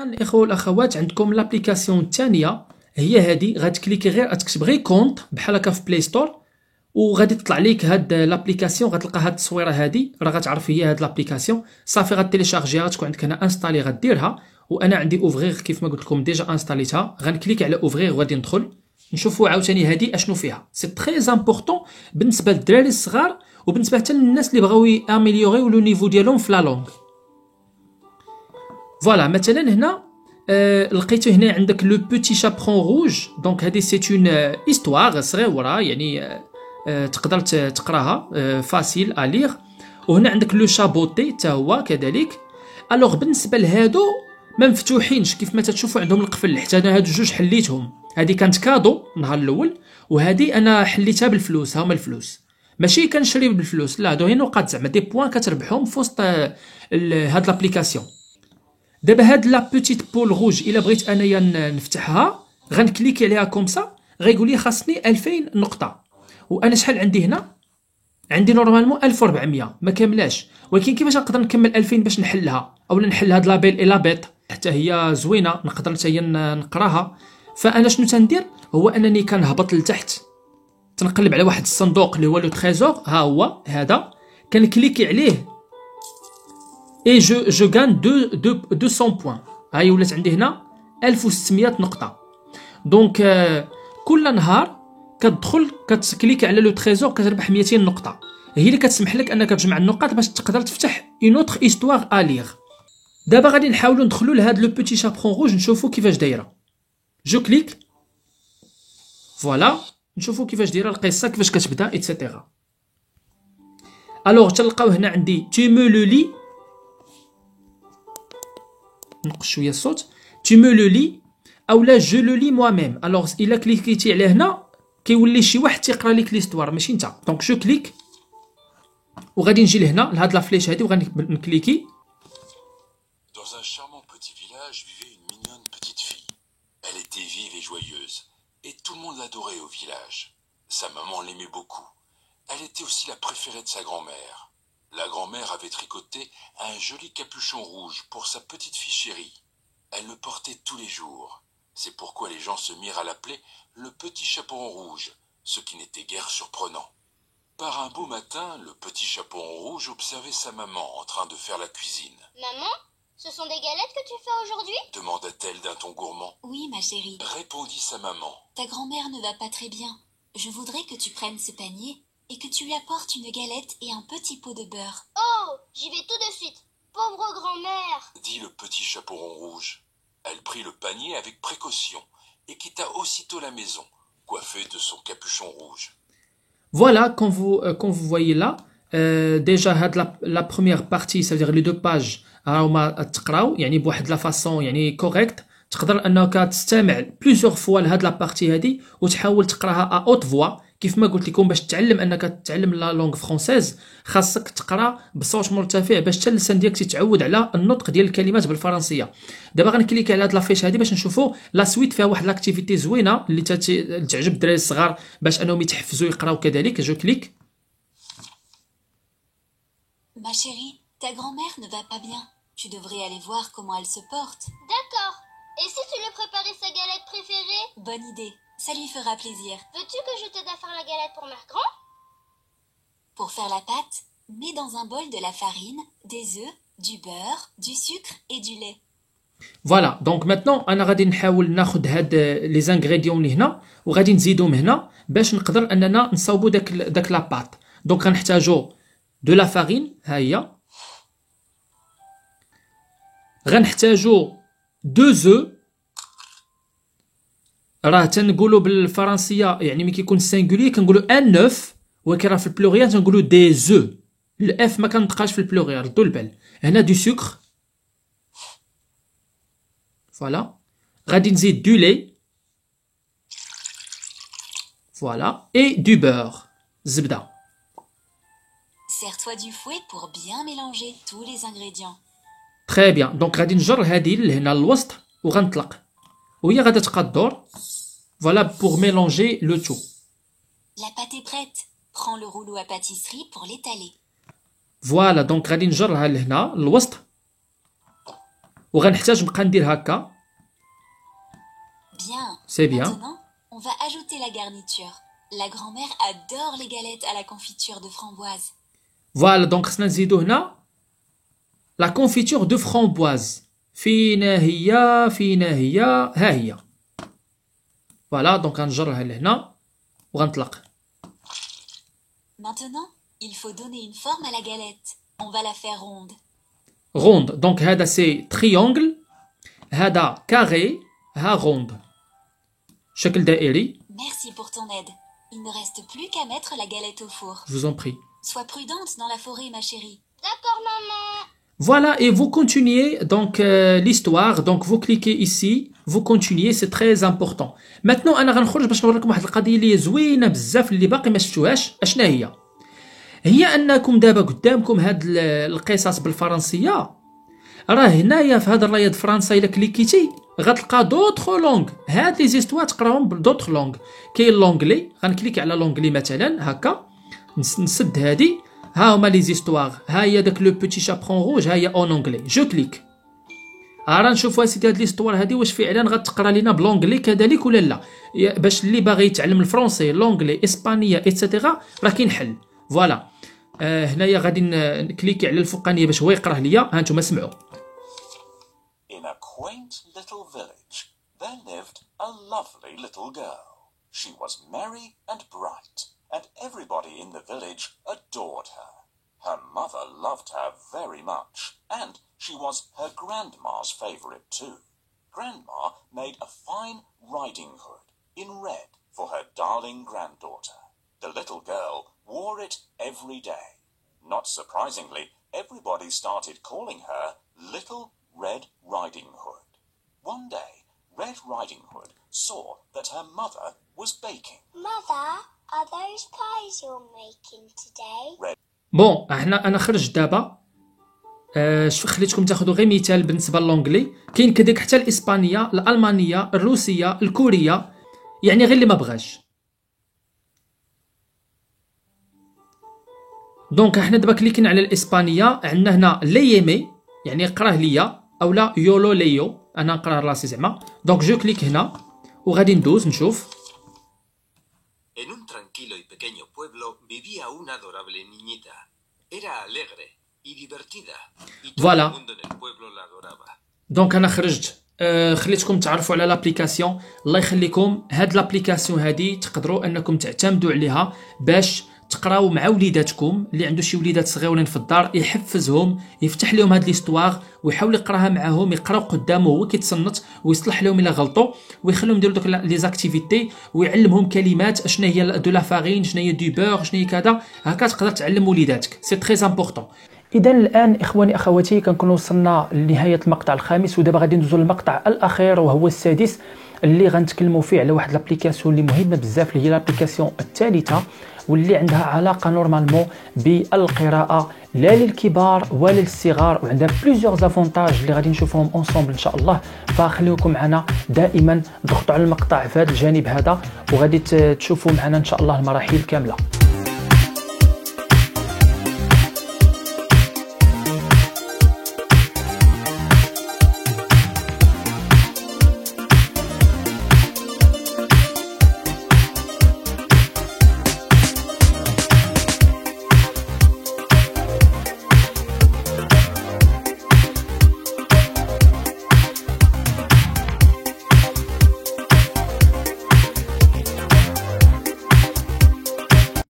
الان الاخوه والاخوات عندكم لابليكاسيون الثانيه هي هذه. غتكليكي غير غتكتب غير كونت بحال هكا في بلاي ستور وغادي تطلع ليك هاد لابليكاسيون. غتلقى هاد التصويره هادي راه غتعرف هي هاد لابليكاسيون. صافي غتيليشارجيها غتكون عندك هنا انستالي غديرها. وانا عندي اوفغيغ كيف ما قلت لكم ديجا انستاليتها. غنكليك على اوفغيغ وغادي ندخل نشوفوا عاوتاني هادي اشنو فيها. سي تري امبورطون بالنسبه للدراري الصغار وبالنسبه حتى للناس اللي بغاو اميليوريو لو نيفو ديالهم في لا لونغ. فوالا مثلا هنا لقيتو هنا عندك لو بوتي شابرون روج. دونك هذه سي اون ايستوار صغيره يعني تقدر تقراها فاسيل اليغ. وهنا عندك لو شابوتي حتى هو كذلك. الوغ بالنسبه لهادو ما مفتوحينش كيف ما تشوفوا عندهم القفل. حتى انا هادو جوج حليتهم. هذه كانت كادو النهار الاول وهذه انا حليتها بالفلوس. هما الفلوس ماشي كنشري بالفلوس لا. هادو هي نقاط زعما دي بوين كتربحهم في وسط هاد لابليكاسيون. دابا هاد لا بوتيت بول روج الا بغيت انايا نفتحها غنكليكي عليها كومسا غيقول لي خاصني 2000 نقطه. وانا شحال عندي هنا؟ عندي نورمالمون 1400 ما كاملاش. ولكن كيفاش نقدر نكمل 2000 باش نحلها اولا نحل هاد لابيل اي لابيط حتى هي زوينه نقدر حتى هي نقراها. فانا شنو تندير هو انني كنهبط لتحت تنقلب على واحد الصندوق اللي هو لو تريزور. ها هو هذا كنكليكي عليه اي جو غان 200 بوين. هاي ولات عندي هنا 1600 نقطه. دونك كل نهار كتدخل كتكليكي على لو تريزور كتربح 200 نقطه. هي اللي كتسمح لك انك تجمع النقاط باش تقدر تفتح اون اوتر ايستوار اليغ. دابا غادي نحاولوا ندخلوا لهاد لو بوتي شابرون روج نشوفوا كيفاش دايره. جو كليك فوالا نشوفوا كيفاش دايره القصه كيفاش كتبدا ايتترا. الوغ تلقاو هنا عندي tu me le lis. نقص شويه الصوت. tu me le lis اولا je le lis moi-même. الوغ الا كليكيتي على هنا كيولي شي واحد تيقرا لك ليستوار ماشي انت. دونك جو كليك وغادي نجي لهنا لهاد لا فليش هادي وغادي نكليكي. Dans un charmant petit village vivait une mignonne petite fille. Elle était vive et joyeuse, et tout le monde l'adorait au village. Sa maman l'aimait beaucoup. Elle était aussi la préférée de sa grand-mère. La grand-mère avait tricoté un joli capuchon rouge pour sa petite fille chérie. Elle le portait tous les jours. C'est pourquoi les gens se mirent à l'appeler le petit chaperon rouge, ce qui n'était guère surprenant. Par un beau matin, le petit chaperon rouge observait sa maman en train de faire la cuisine. Maman, ce sont des galettes que tu fais aujourd'hui? Demanda-t-elle d'un ton gourmand. Oui, ma chérie. Répondit sa maman. Ta grand-mère ne va pas très bien. Je voudrais que tu prennes ce panier et que tu lui apportes une galette et un petit pot de beurre. Oh, j'y vais tout de suite. Pauvre grand-mère. Dit le petit chaperon rouge. Elle prit le panier avec précaution et quitta aussitôt la maison, coiffée de son capuchon rouge. Voilà, quand vous voyez là, déjà la première partie, c'est-à-dire les deux pages, راهما تقراو يعني بواحد لا فاصون يعني كوريكت. تقدر انك تستمع بليزيور فوا لهاد لا بارتي هادي وتحاول تقراها ا اوت فوا. كيف ما قلت لكم باش تتعلم انك تتعلم لا لونغ فرونسيز خاصك تقرا بصوت مرتفع باش حتى اللسان ديالك تتعود على النطق ديال الكلمات بالفرنسيه. دابا غنكليك على هاد لافيش هادي باش نشوفوا لا سويت فيها واحد لاكتيفيتي زوينه اللي تعجب الدراري الصغار باش انهم يتحفزوا يقراو كذلك. جو كليك. Ma chérie, ta grand-mère ne va pas bien. Tu devrais aller voir comment elle se porte. D'accord. Et si tu lui préparais sa galette préférée? Bonne idée, ça lui fera plaisir. Veux-tu que je t'aide à faire la galette pour mère grand? Pour faire la pâte, mets dans un bol de la farine, des œufs, du beurre, du sucre et du lait. فوالا دونك ماتنون انا غادي نحاول ناخذ هاد لي زانغريديون اللي هنا وغادي نزيدهم هنا باش نقدر اننا نصاوبوا داك لا بات. دونك غنحتاجو دو لا فارين ها هي. غنحتاجو دو زو. راه تنقولوا بالفرنسيه يعني ملي كيكون سينغولي كنقولوا ان نوف ولكن راه في البلوريال تنقولوا دي زو. الاف ما كنطقاش في البلوريال ردوا البال. هنا دو سكر فوالا. غادي نزيد دو لي فوالا اي دو بور الزبده. Sers-toi du fouet pour bien mélanger tous les ingrédients. تري بيان. دونك غادي نجر هادي لهنا للوسط وغنطلق وهي غادا تبقى الدور فوالا بور ميلونجي لو تو. La pâte est prête. Prends le rouleau à pâtisserie pour l'étaler. فوالا دونك غادي نجرها لهنا للوسط وغنحتاج نبقى ندير هكا. Bien. C'est bien. Maintenant, on va ajouter la garniture. La grand-mère adore les galettes à la confiture de framboise. فوالا دونك خصنا نزيدو هنا لا كونفيتور دو فramboise. فينا هي ها هي. فوالا دونك غنجرها لهنا وغنطلق. Maintenant, il faut donner une forme à la galette. On va la faire ronde. روند دونك هذا سي تريونغل، هذا كاري، ها روند شكل دائري. Merci pour ton aide. Il ne reste plus qu'à mettre la galette au four. Je vous en prie. Sois prudente dans la forêt, ma chérie. D'accord, maman. Voilà, et vous continuez donc l'histoire. Donc vous cliquez ici, vous continuez, c'est très important. Maintenant انا غنخرج باش نوريكم واحد القضيه اللي زوينه بزاف اللي باقي ما شفتوهاش. اشنا هي انكم دابا قدامكم هاد القصص بالفرنسيه، راه هنايا في هاد الرايد فرنسا الا كليكيتي غتلقى دوطخ لونغ. هاد لي زيستوار تقراهم بدوطخ لونغ. كاين لونغلي، غنكليك على لونغلي مثلا هكا، نسد هادي، ها هما لي زيستوار، ها هي داك لو بوتي شابرون روج، ها هي اون اونغلي. جو كليك، راه نشوفوا اسيدي هاد ليستوار هادي واش فعلا غتقرا لينا بلونغلي كذلك ولا لا، باش اللي باغي يتعلم الفرنسي لونغلي اسبانيا ايتترا راه كاين حل. فوالا هنايا غادي نكليكي على الفوقانيه باش هو يقراه ليا. ها نتوما سمعوا. In a quaint little village, there lived a lovely little girl. She was merry and bright, and everybody in the village adored her. Her mother loved her very much, and she was her grandma's favourite too. Grandma made a fine riding hood in red for her darling granddaughter. The little girl wore it every day. Not surprisingly, everybody started calling her Little Red Riding Hood. One day, Red Riding Hood saw that her mother was baking. Mother, are those pies you're making today? بون انا خرجت دابا. خليتكم تاخذوا غير مثال بالنسبه للونجلي، كاين كذلك حتى الاسبانيه، الالمانيه، الروسيه، الكوريه، يعني غير اللي ما بغاش. دونك احنا دابا كليكين على الاسبانيه، عندنا هنا ليمي يعني قراه ليا اولا يولو ليو، انا نقراه راسي زعما. دونك جو كليك هنا وغادي ندوز نشوف. En un tranquilo y pequeño pueblo vivía una adorable niñita. Era alegre y divertida, y todo Voilà. el mundo en el pueblo la adoraba. دونك انا خرجت. خليتكم تعرفوا على لابليكاسيون. الله يخليكم، هاد لابليكاسيون هادي تقدروا انكم تعتمدوا عليها باش تقراو مع وليداتكم. اللي عنده شي وليدات صغيورين في الدار يحفزهم، يفتح لهم هاد ليستوار ويحاول يقراها معاهم، يقراو قدامه وهو كيتصنت ويصلح لهم الا غلطوا، ويخليهم يديروا دوك لي زاكتيفيتي ويعلمهم كلمات اشنا هي دو لا فارين، شنا هي دو بور، شنا هي كذا. هكا تقدر تعلم وليداتك، سي تري امبورطون. اذا الان اخواني اخواتي كنكونوا وصلنا لنهايه المقطع الخامس، ودابا غادي ندوزو للمقطع الاخير وهو السادس اللي غنتكلموا فيه على واحد لابليكاسيون اللي مهمه بزاف، اللي هي لابليكاسيون الثالثه واللي عندها علاقه نورمالمون بالقراءه لا للكبار ولا للصغار، وعندها بليزيور زافونتاج اللي غادي نشوفهم اونصومبل ان شاء الله. فخليكم معنا دائما، ضغطوا على المقطع في هذا الجانب هذا وغادي تشوفوا معنا ان شاء الله المراحل كامله.